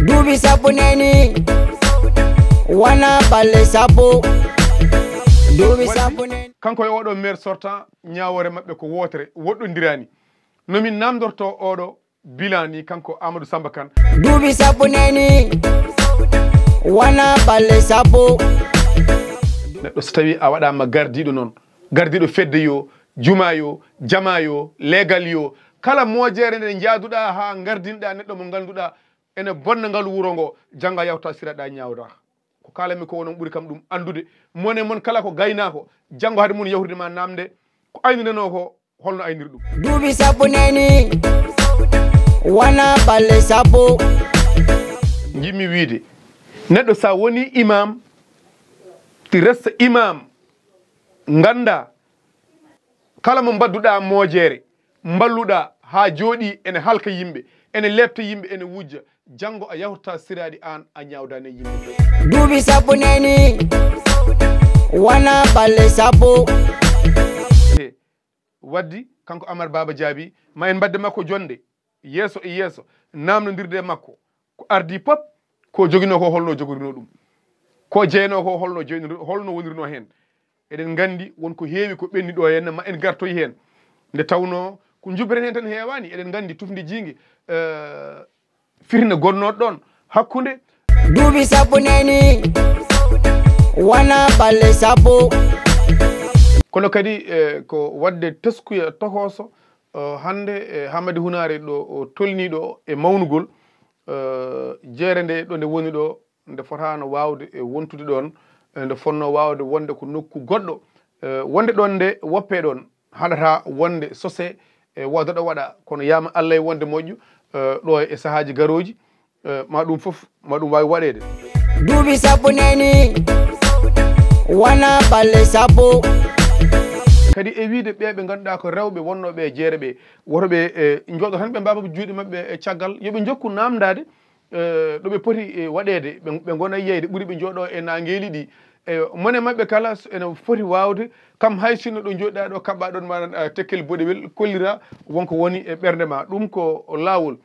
duuɓi sappo neni wana balle sappo duuɓi sappo neni kanko e oɗo maire sortant ñawore mabɓe ko wotere woɗɗodirani nomin namdorto oɗo bilan ni kanko Amadou Samba Kane duuɓi sappo neni wana balle sappo neɗɗo so tawi a waɗama gardiɗo noon gardiɗo fedde yo juma yo jama yo leegal yo kala mojere nde jaaduɗa ha gardinɗa neɗɗo mo ganduɗa ene bonna ngal wuro ngo janggo a yawta siraɗa ñawda ko kalami ko wonon ɓuuri kam ɗum andude mone moon kala ko gaynako janggo haade mum yawtude ma namde ko aynudeno ko holno ayniri ɗum duuɓi sappo neni wana balle sappo jimmi wiide neɗɗo sa woni imam ti resta imam ganda kala mo mbadduɗa mojere mballuɗa ha jooɗi ene halka yimɓe ene lebta yimɓe ene wujja janggo a yawta siraɗi an a ñawdani yimɓe duuɓi sappo neni wana balle sappo waddi kanko Amar Baba Diaby ma en mbadde makko jonde yeeso e yeeso namdodirde makko ko ardi pop ko joguino ko holno jogorino ɗum ko jeyno ko holno wonirno hen eɗen gandi wonko heewi ko ɓenni ɗo henna ma en gartoy hen nde tawno ko jubren hen tan heewani eɗen gandi tufde jingue firne gonnoɗo ɗon hakkude duuɓi sappo neni wana balle sappo kono kadi ko wadde teskuya tokoso hande Hamady Hunare ɗo tolniɗo e mawnugol jeere nde ɗo nde woni ɗo nde fotano wawde e wontude ɗon nde fonno wawde wonde ko nokku goɗɗo wonde ɗon nde woppe ɗon haɗata wonde sose wodaɗo waɗa kono yama Allah e wonde moƴƴo ɗo e sahaji garoji ma ɗum foof ma ɗum wawi waɗede duuɓi sappo neni wana balle sappo kadi e wiide ɓe ganduɗa ko rewɓe wonnoɓe e jeere ɓe wotoɓe jooɗo tan ɓe mbaba juuɗe mabɓe e caggal yooɓe jokku namdade ɗo ɓe poti waɗede ɓe gona yeyde ɓuuri ɓe jooɗo e nangueli ɗi mone mabɓe kala ene foti wawde kam hay sinno ɗo jooɗɗa ɗo kaɓɓa ɗon ma tekkel boɗewel kollira wonko woni e ɓerde ma ɗum ko lawol